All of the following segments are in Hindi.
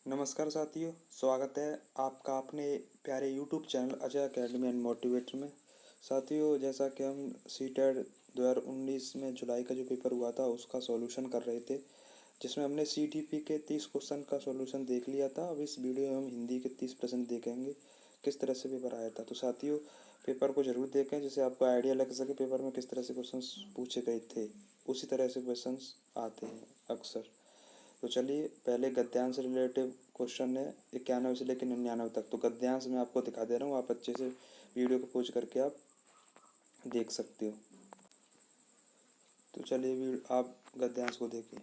नमस्कार साथियों, स्वागत है आपका अपने प्यारे YouTube channel Ajay academy and motivator में। साथियों, जैसा कि हम सीटेट 2019 में जुलाई का जो पेपर हुआ था उसका सॉल्यूशन कर रहे थे, जिसमें हमने सीटीपी के 30 क्वेश्चन का सॉल्यूशन देख लिया था। अब इस वीडियो में हम हिंदी के 30 प्रश्न देखेंगे किस तरह से पेपर आया था। तो साथियों, पेपर को ज़रूर देखें जिससे आपको आइडिया लग सके पेपर में किस तरह से क्वेश्चन पूछे गए थे। उसी तरह से क्वेश्चन आते हैं अक्सर। तो चलिए, पहले गद्यांश से रिलेटिव क्वेश्चन है 91 से लेकर 99 तक। तो गद्यांश मैं आपको दिखा दे रहा हूँ, आप अच्छे से वीडियो को पॉज करके आप देख सकते हो। तो चलिए आप गद्यांश को देखिए।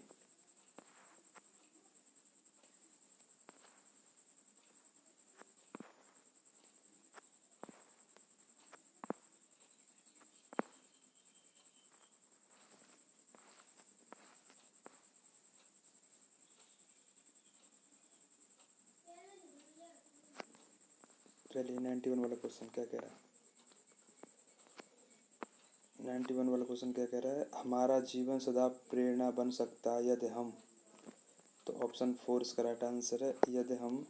चलिए 91 वाला क्वेश्चन क्या कह रहा है। 91 वाला क्वेश्चन क्या कह रहा है, हमारा जीवन सदा प्रेरणा बन सकता है यदि हम। तो ऑप्शन 4 इसका राइट आंसर है, यदि हम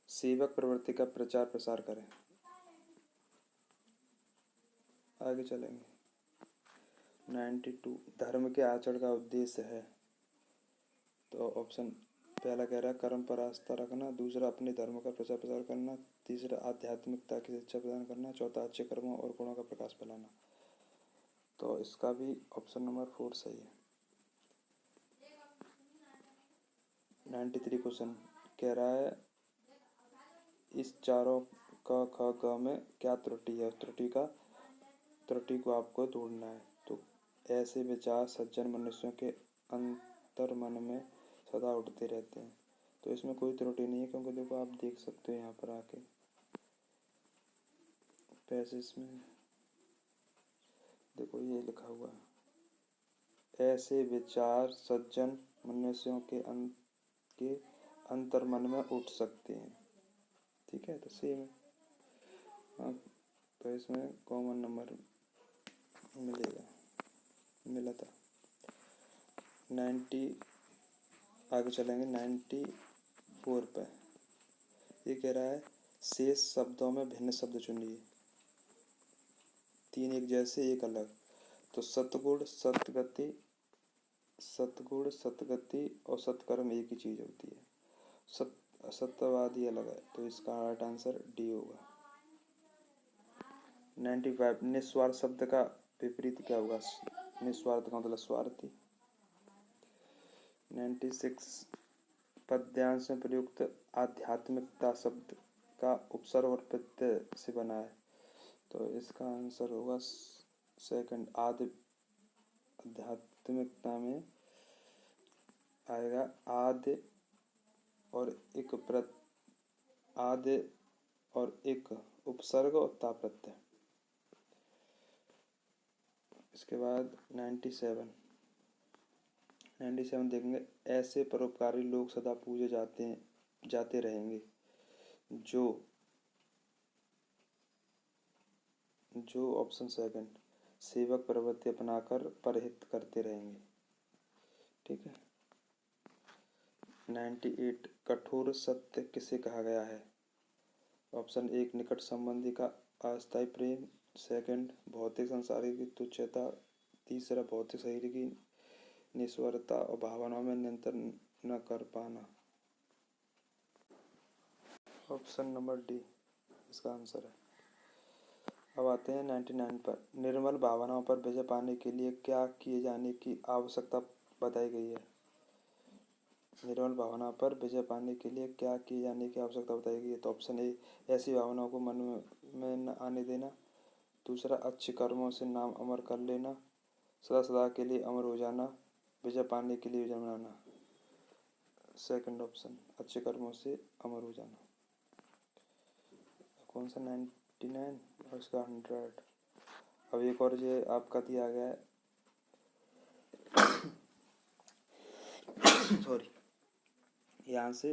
सेवक प्रवृत्ति का प्रचार प्रसार करें। आगे चलेंगे। 92 धर्म के आचरण का उद्देश्य है। तो ऑप्शन पहला कह रहा है कर्म पर आस्था रखना, दूसरा अपने धर्म का प्रचार प्रसार करना, तीसरा आध्यात्मिकता की शिक्षा प्रदान करना, चौथा अच्छे कर्मों और गुणों का प्रकाश फैलाना। तो इसका भी ऑप्शन नंबर 4 सही है। 93 क्वेश्चन कह रहा है इस चारों क ख ग में क्या त्रुटि है। त्रुटि को आपको ढूंढना है। तो ऐसे विचार सज्जन मनुष्यों के अंतर मन में सदा उठते रहते हैं। तो इसमें कोई त्रुटि नहीं है, क्योंकि देखो आप देख सकते हो यहाँ पर आके पैसेज में देखो ये लिखा हुआ है, ऐसे विचार सज्जन मनुष्यों के अंतर मन में उठ सकते हैं। ठीक है, तो सेम है। हाँ, तो इसमें कॉमन नंबर मिला था 90। आगे चलेंगे 94 पे। ये कह रहा है शेष शब्दों में भिन्न शब्द चुनिए, 3 एक जैसे एक अलग। तो सतगुण सतगति और सत्कर्म एक ही चीज होती है। सत्यवादी अलग है, तो इसका राइट आंसर डी होगा। 95 निस्वार्थ शब्द का विपरीत क्या होगा। निस्वार्थ का मतलब स्वार्थी। 96 पद्यांश में प्रयुक्त आध्यात्मिकता शब्द का उपसर्ग और प्रत्यय से बना है। तो इसका आंसर होगा सेकंड। आध्यात्मिकता में आएगा आद्य और एक उपसर्ग और ता प्रत्यय। इसके बाद 97 देखेंगे ऐसे परोपकारी लोग सदा पूजे जाते रहेंगे जो ऑप्शन सेकंड सेवक प्रवृत्ति अपनाकर परहित करते रहेंगे। ठीक है। 98 कठोर सत्य किसे कहा गया है। ऑप्शन एक निकट संबंधी का अस्थायी प्रेम, सेकंड भौतिक संसारी की तुच्छता, तीसरा भौतिक शरीर की निस्वार्थता और भावनाओं में नियंत्रण न कर पाना। ऑप्शन नंबर डी इसका आंसर है। अब आते हैं 99 पर। निर्मल भावनाओं पर विजय पाने के लिए क्या किए जाने की आवश्यकता बताई गई है। निर्मल भावना पर विजय पाने के लिए क्या किए जाने की आवश्यकता बताई गई है। तो ऑप्शन ए ऐसी भावनाओं को मन में न आने देना, दूसरा अच्छे कर्मों से नाम अमर कर लेना, सदा सदा के लिए अमर हो जाना, विजय पाने के लिए विजय बनाना। सेकंड ऑप्शन अच्छे कर्मों से अमर हो जाना। कौन सा 99 और इसका 100। अब एक और ये आपका दिया गया है सॉरी, यहाँ से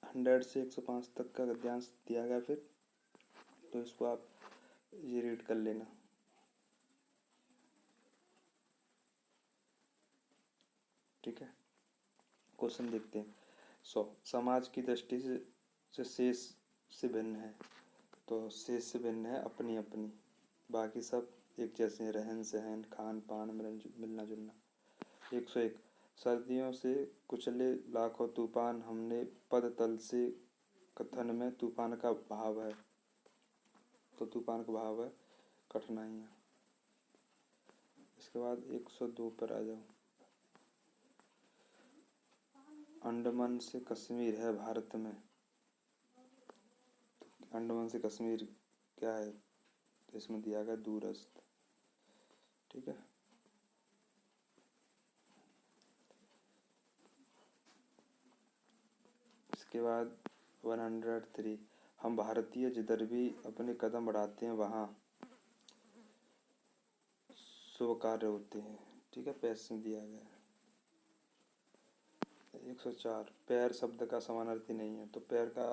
100 से 105 तक का गद्यांश दिया गया फिर, तो इसको आप ये रीड कर लेना। ठीक है। क्वेश्चन देखते हैं। समाज की दृष्टि से शेष से भिन्न है। तो शेष से भिन्न है अपनी अपनी, बाकी सब एक जैसे हैं, रहन सहन, खान पान, मिलना जुलना। 101 सर्दियों से कुचले लाखों तूफान हमने पद तल से, कथन में तूफान का भाव है। तो तूफान का भाव है कठिनाइयाँ। इसके बाद 102 पर आ जाओ। अंडमान से कश्मीर है भारत में। अंडमान से कश्मीर क्या है, तो इसमें दिया गया दूरस्थ। ठीक है। इसके बाद 103 हम भारतीय जिधर भी अपने कदम बढ़ाते हैं वहाँ शुभ कार्य होते हैं। ठीक है, पैसे दिया गया है। 104 पैर शब्द का समानार्थी नहीं है। तो पैर का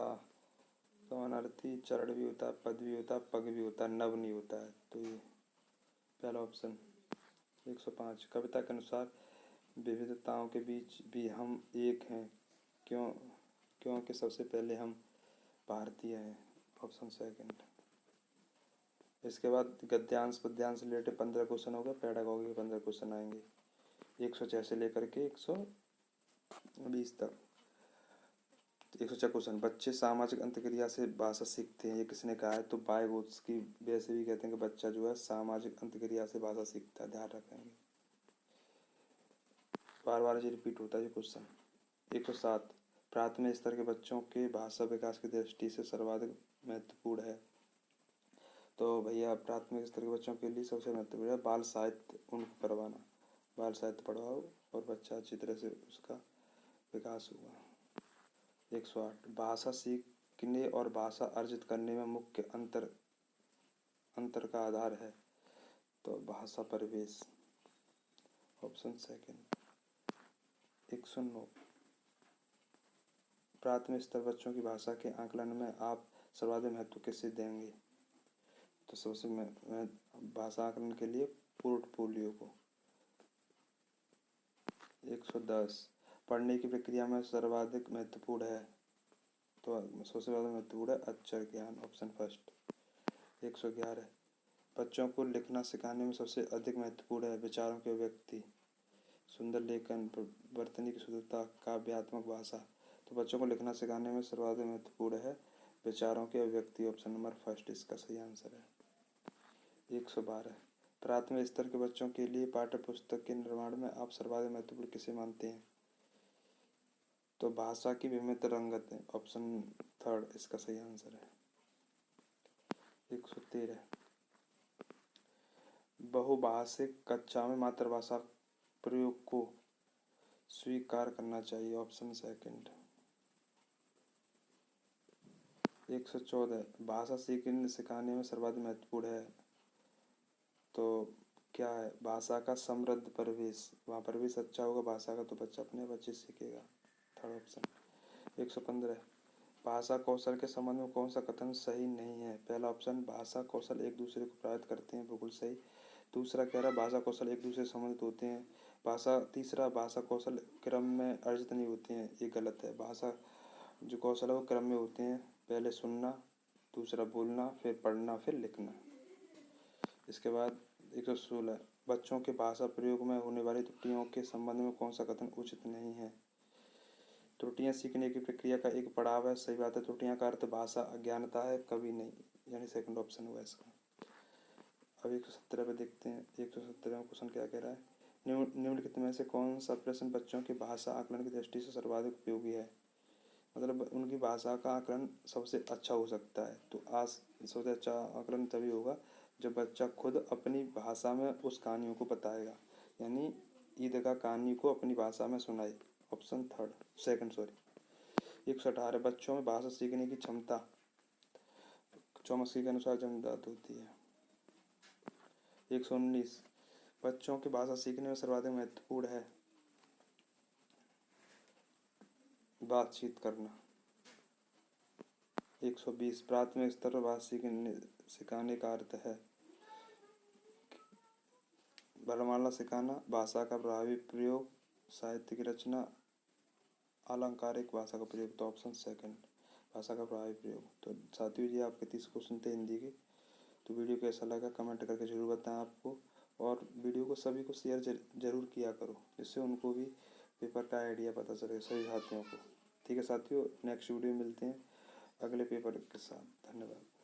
समानार्थी चरण भी होता है, पद भी होता है, पग भी होता है, नव नहीं होता है। तो ये पहला ऑप्शन। 105 कविता के अनुसार विविधताओं के बीच भी हम एक हैं, क्योंकि सबसे पहले हम भारतीय हैं। Option second. इसके बाद गद्यांश पद्यांश से रिलेटेड 15 क्वेश्चन होगा, पेडागॉजी के 15 क्वेश्चन आएंगे 106 से लेकर के 120 तक। 106 क्वेश्चन बच्चे सामाजिक अंतक्रिया से भाषा सीखते हैं, ये किसने कहा है? तो बायगोत्स्की वैसे भी कहते हैं कि बच्चा जो है सामाजिक अंतक्रिया से भाषा सीखता है, ध्यान रखेंगे। बार बार ये रिपीट होता है ये क्वेश्चन। 107 प्राथमिक स्तर के बच्चों के भाषा विकास की दृष्टि से सर्वाधिक महत्वपूर्ण है। तो भैया प्राथमिक स्तर के बच्चों के लिए सबसे महत्वपूर्ण है बाल साहित्य उनको करवाना। बाल साहित्य पढ़वाओ और बच्चा अच्छी तरह से उसका विकास होगा। 108 भाषा सीखने और भाषा अर्जित करने में मुख्य अंतर का आधार है। तो भाषा परिवेश। Option second. 109 प्राथमिक स्तर बच्चों की भाषा के आकलन में आप सर्वाधिक महत्व किसे देंगे? तो सबसे भाषा आकलन के लिए पोर्टफोलियो को। 110 पढ़ने की प्रक्रिया में सर्वाधिक महत्वपूर्ण है। तो सबसे ज़्यादा महत्वपूर्ण है अक्षर ज्ञान। Option first. 111 बच्चों को लिखना सिखाने में सबसे अधिक महत्वपूर्ण है विचारों की अभिव्यक्ति, सुंदर लेखन, वर्तनी की शुद्धता, काव्यात्मक भाषा। तो बच्चों को लिखना सिखाने में सर्वाधिक महत्वपूर्ण है विचारों की अभिव्यक्ति। ऑप्शन नंबर फर्स्ट इसका सही आंसर है। 112 प्राथमिक स्तर के बच्चों के लिए पाठ्य पुस्तक के निर्माण में आप सर्वाधिक महत्वपूर्ण किसे मानते हैं? तो भाषा की विभिन्न रंगत है। ऑप्शन थर्ड इसका सही आंसर है। 113 बहुभाषिक कक्षा में मातृभाषा प्रयोग को स्वीकार करना चाहिए। Option second. 114 भाषा सीखने सिखाने में सर्वाधिक महत्वपूर्ण है। तो क्या है? भाषा का समृद्ध परिवेश, वहाँ परिवेश अच्छा होगा भाषा का तो बच्चा अपने बच्चे सीखेगा। Third option. 115 भाषा कौशल के संबंध में कौन सा कथन सही नहीं है? पहला ऑप्शन भाषा कौशल एक दूसरे को प्रभावित करते हैं, बिल्कुल सही। दूसरा कह रहा है भाषा कौशल एक दूसरे से संबंधित होते हैं। तीसरा भाषा कौशल क्रम में अर्जित नहीं होते हैं, ये गलत है। भाषा जो कौशल है वो क्रम में होते हैं, पहले सुनना, दूसरा बोलना, फिर पढ़ना, फिर लिखना। इसके बाद 116 बच्चों के भाषा प्रयोग में होने वाली त्रुटियों के संबंध में कौन सा कथन उचित नहीं है? त्रुटियां सीखने की प्रक्रिया का एक पड़ाव है, सही बात है। त्रुटियां का अर्थ भाषा अज्ञानता है, कभी नहीं, यानी सेकंड ऑप्शन हुआ इसका। अब 117 पे देखते हैं 117 में क्वेश्चन क्या कह रहा है। निम्नलिखित में से कौन सा प्रश्न बच्चों की भाषा आकलन की दृष्टि से सर्वाधिक उपयोगी है? मतलब उनकी भाषा का आकलन सबसे अच्छा हो सकता है। तो आज सबसे अच्छा आकलन तभी होगा जब बच्चा खुद अपनी भाषा में उस कहानियों को बताएगा, यानी ईदगाह कहानी को अपनी भाषा में सुनाए। Option second. 118 बच्चों में भाषा सीखने की क्षमता चौमस्की के अनुसार जन्मजात होती है। 119 बच्चों की भाषा सीखने में सर्वाधिक महत्वपूर्ण है बातचीत करना। 120 प्राथमिक स्तर पर भाषा सिखाने का अर्थ है वर्णमाला सिखाना, भाषा का प्रभावी प्रयोग, साहित्य की रचना, अलंकारिक भाषा का प्रयोग, तो ऑप्शन सेकंड भाषा का प्रभावी प्रयोग। तो साथियों जी आपके 30 क्वेश्चन थे हिंदी के। तो वीडियो कैसा लगा कमेंट करके ज़रूर बताएं आपको, और वीडियो को सभी को शेयर जरूर किया करो, जिससे उनको भी पेपर का आइडिया पता चले सभी साथियों को। ठीक है साथियों, नेक्स्ट वीडियो में मिलते हैं अगले पेपर के साथ। धन्यवाद।